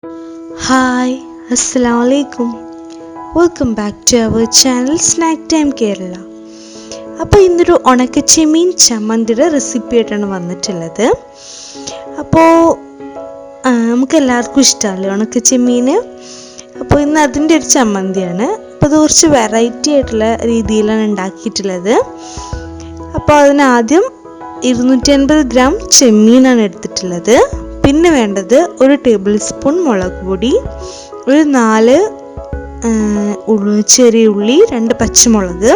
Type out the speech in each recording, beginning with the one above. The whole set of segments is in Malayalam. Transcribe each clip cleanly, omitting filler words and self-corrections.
Hi, Assalamu alaikum. Welcome back to our channel Snack Time Kerala. അപ്പോൾ ഇന്നൊരു ഉണക്ക ചെമ്മീൻ ചമ്മന്തിയുടെ റെസിപ്പി ആയിട്ടാണ് വന്നിട്ടുള്ളത്. അപ്പോൾ നമുക്ക് എല്ലാവർക്കും ഇഷ്ടമല്ലേ ഉണക്ക ചെമ്മീൻ. അപ്പോൾ ഇന്ന് അതിൻ്റെ ഒരു ചമ്മന്തിയാണ്. അപ്പോൾ അത് കുറച്ച് വെറൈറ്റി ആയിട്ടുള്ള രീതിയിലാണ് ഉണ്ടാക്കിയിട്ടുള്ളത്. അപ്പോൾ അതിനാദ്യം 250 ഗ്രാം ചെമ്മീനാണ് എടുത്തിട്ടുള്ളത്. പിന്നെ വേണ്ടത് 1 ടേബിൾ സ്പൂൺ മുളക് പൊടി, ഒരു 4 ചെറിയ ഉള്ളി, 2 പച്ചമുളക്,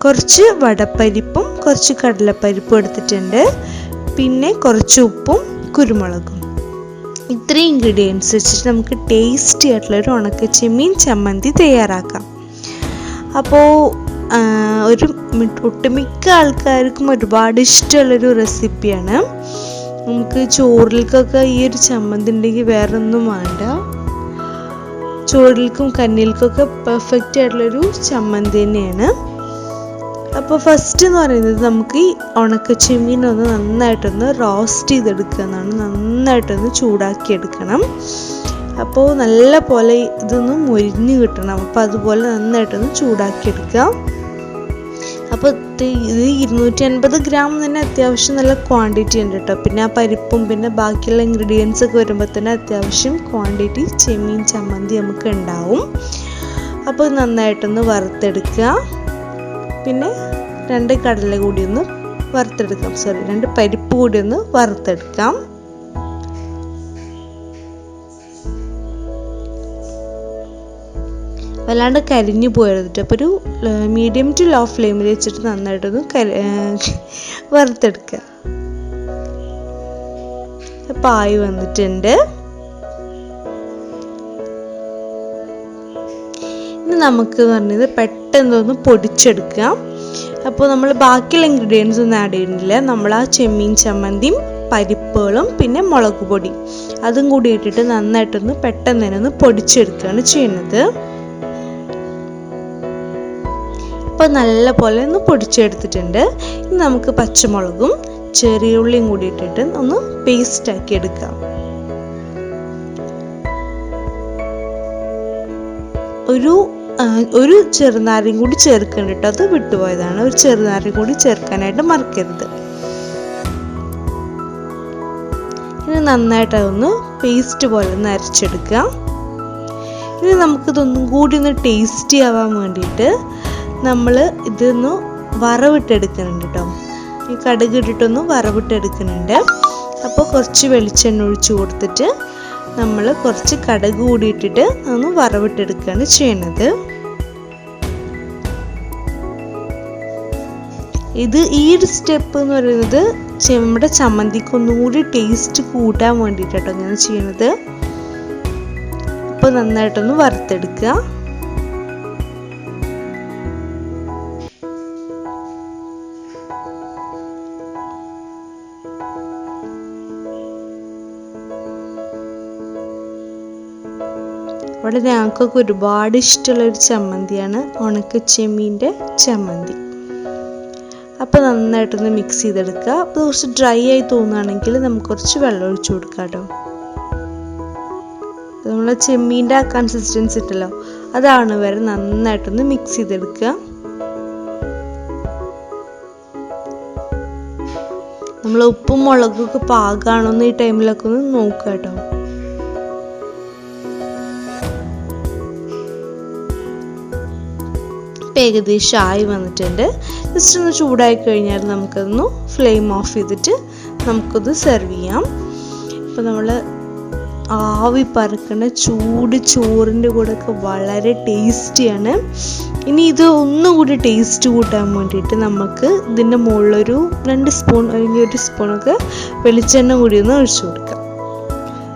കുറച്ച് വടപ്പരിപ്പും കുറച്ച് കടലപ്പരിപ്പും എടുത്തിട്ടുണ്ട്. പിന്നെ കുറച്ച് ഉപ്പും കുരുമുളകും. ഇത്രയും ഇൻഗ്രീഡിയൻസ് വെച്ചിട്ട് നമുക്ക് ടേസ്റ്റി ആയിട്ടുള്ളൊരു ഉണക്ക ചെമ്മീൻ ചമ്മന്തി തയ്യാറാക്കാം. അപ്പോൾ ഒട്ടുമിക്ക ആൾക്കാർക്കും ഒരുപാട് ഇഷ്ടമുള്ളൊരു റെസിപ്പിയാണ്. നമുക്ക് ചോറിലേക്കൊക്കെ ഈ ഒരു ചമ്മന്തി ഉണ്ടെങ്കിൽ വേറെ ഒന്നും വേണ്ട. ചോറിലേക്കും കഞ്ഞിയിലേക്കൊക്കെ പെർഫെക്റ്റ് ആയിട്ടുള്ളൊരു ചമ്മന്തി തന്നെയാണ്. അപ്പോൾ ഫസ്റ്റ് എന്ന് പറയുന്നത് നമുക്ക് ഈ ഉണക്ക ചെമ്മീൻ ഒന്ന് നന്നായിട്ടൊന്ന് റോസ്റ്റ് ചെയ്തെടുക്കുക എന്നാണ്. നന്നായിട്ടൊന്ന് ചൂടാക്കി എടുക്കണം. അപ്പോൾ നല്ല പോലെ ഇതൊന്ന് മൊരിഞ്ഞ് കിട്ടണം. അപ്പോൾ അതുപോലെ നന്നായിട്ടൊന്ന് ചൂടാക്കി എടുക്കുക. അപ്പോൾ ഇത് 250 ഗ്രാം തന്നെ അത്യാവശ്യം നല്ല ക്വാണ്ടിറ്റി ഉണ്ട് കേട്ടോ. പിന്നെ ആ പരിപ്പും പിന്നെ ബാക്കിയുള്ള ഇൻഗ്രീഡിയൻസ് ഒക്കെ വരുമ്പോൾ തന്നെ അത്യാവശ്യം ക്വാണ്ടിറ്റി ചെമ്മീൻ ചമ്മന്തി നമുക്ക് ഉണ്ടാവും. അപ്പോൾ നന്നായിട്ടൊന്ന് വറുത്തെടുക്കുക. പിന്നെ 2 കടല കൂടി ഒന്ന് വറുത്തെടുക്കാം. 2 പരിപ്പ് കൂടി ഒന്ന് വറുത്തെടുക്കാം. വല്ലാണ്ട് കരിഞ്ഞു പോയത്. അപ്പോൾ ഒരു മീഡിയം ടു ലോ ഫ്ലെയിമിൽ വെച്ചിട്ട് നന്നായിട്ടൊന്ന് വറുത്തെടുക്കുക. അപ്പോൾ ആയി വന്നിട്ടുണ്ട്. ഇനി നമുക്ക് പറഞ്ഞത് പെട്ടെന്നൊന്ന് പൊടിച്ചെടുക്കുക. അപ്പോൾ നമ്മൾ ബാക്കിയുള്ള ഇൻഗ്രീഡിയൻസ് ഒന്നും ആഡ് ചെയ്യുന്നില്ല. നമ്മൾ ആ ചെമ്മീൻ ചമ്മന്തിയും പരിപ്പുകളും പിന്നെ മുളക് പൊടി അതും കൂടി ഇട്ടിട്ട് നന്നായിട്ടൊന്ന് പെട്ടെന്ന് തന്നെ ഒന്ന് പൊടിച്ചെടുക്കുകയാണ് ചെയ്യുന്നത്. അപ്പോൾ നല്ല പോലെ ഒന്ന് പൊടിച്ചെടുത്തിട്ടുണ്ട്. ഇനി നമുക്ക് പച്ചമുളകും ചെറിയ ഉള്ളിയും കൂടി ഇട്ടിട്ട് ഒന്ന് പേസ്റ്റ് ആക്കി എടുക്കാം. ഒരു ചെറുനാരയും കൂടി ചേർക്കണം കേട്ടോ. അത് വിട്ടുപോയതാണ്. ഒരു ചെറുനാരയും കൂടി ചേർക്കാനായിട്ട് മറക്കരുത്. ഇനി നന്നായിട്ട് അതൊന്ന് പേസ്റ്റ് പോലെ ഒന്ന് അരച്ചെടുക്കാം. ഇനി നമുക്കിതൊന്നും കൂടി ഒന്ന് ടേസ്റ്റി ആവാൻ വേണ്ടിയിട്ട് നമ്മൾ ഇതൊന്ന് വറവിട്ടെടുക്കുന്നുണ്ട് കേട്ടോ. ഈ കടുക് ഇട്ടിട്ടൊന്ന് വറവിട്ടെടുക്കുന്നുണ്ട്. അപ്പോൾ കുറച്ച് വെളിച്ചെണ്ണ ഒഴിച്ച് കൊടുത്തിട്ട് നമ്മൾ കുറച്ച് കടുക് കൂടി ഇട്ടിട്ട് ഒന്ന് വറവിട്ടെടുക്കുകയാണ് ചെയ്യുന്നത്. ഈ ഒരു സ്റ്റെപ്പ് എന്ന് പറയുന്നത് നമ്മുടെ ചമ്മന്തിക്ക് ഒന്നുകൂടി ടേസ്റ്റ് കൂട്ടാൻ വേണ്ടിയിട്ടോ ഇങ്ങനെ ചെയ്യണത്. അപ്പോൾ നന്നായിട്ടൊന്ന് വറുത്തെടുക്കുക. അവിടെ ഞങ്ങൾക്കൊക്കെ ഒരുപാട് ഇഷ്ടമുള്ളൊരു ചമ്മന്തിയാണ് ഉണക്ക ചെമ്മീൻ്റെ ചമ്മന്തി. അപ്പോൾ നന്നായിട്ടൊന്ന് മിക്സ് ചെയ്തെടുക്കുക. അപ്പോൾ കുറച്ച് ഡ്രൈ ആയി തോന്നുകയാണെങ്കിൽ നമുക്ക് കുറച്ച് വെള്ളം ഒഴിച്ചു കൊടുക്കാം കേട്ടോ. നമ്മളെ ചെമ്മീൻ്റെ ആ കൺസിസ്റ്റൻസി ഇട്ടല്ലോ അതാണ് വരെ നന്നായിട്ടൊന്ന് മിക്സ് ചെയ്തെടുക്കുക. നമ്മൾ ഉപ്പും മുളകൊക്കെ പാകമാണോന്ന് ഈ ടൈമിലൊക്കെ ഒന്ന് നോക്കുക കേട്ടോ. ഏകദേശം ആയി വന്നിട്ടുണ്ട്. ജസ്റ്റ് ഒന്ന് ചൂടായി കഴിഞ്ഞാൽ നമുക്കതൊന്ന് ഫ്ലെയിം ഓഫ് ചെയ്തിട്ട് നമുക്കത് സെർവ് ചെയ്യാം. ഇപ്പം നമ്മൾ ആവി പറക്കുന്ന ചൂട് ചോറിൻ്റെ കൂടെ ഒക്കെ വളരെ ടേസ്റ്റിയാണ്. ഇനി ഇത് ഒന്നുകൂടി ടേസ്റ്റ് കൂട്ടാൻ വേണ്ടിയിട്ട് നമുക്ക് ഇതിൻ്റെ മുകളിലൊരു 2 സ്പൂൺ അല്ലെങ്കിൽ 1 സ്പൂണൊക്കെ വെളിച്ചെണ്ണ കൂടി ഒന്ന് ഒഴിച്ചു കൊടുക്കാം.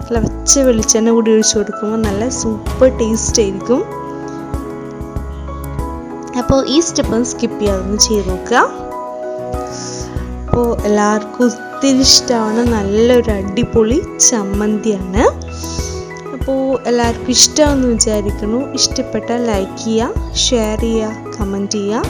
നല്ല പച്ച വെളിച്ചെണ്ണ കൂടി ഒഴിച്ചു കൊടുക്കുമ്പോൾ നല്ല സൂപ്പർ ടേസ്റ്റ് ആയിരിക്കും. അപ്പോൾ ഈ സ്റ്റെപ്പ് സ്കിപ്പ് ചെയ്യാതൊന്ന് ചെയ്ത് നോക്കുക. അപ്പോൾ എല്ലാവർക്കും ഒത്തിരി ഇഷ്ടമാണ്. നല്ലൊരു അടിപൊളി ചമ്മന്തിയാണ്. അപ്പോൾ എല്ലാവർക്കും ഇഷ്ടമാണെന്ന് വിചാരിക്കുന്നു. ഇഷ്ടപ്പെട്ടാൽ ലൈക്ക് ചെയ്യുക, ഷെയർ ചെയ്യുക, കമൻറ്റ് ചെയ്യുക.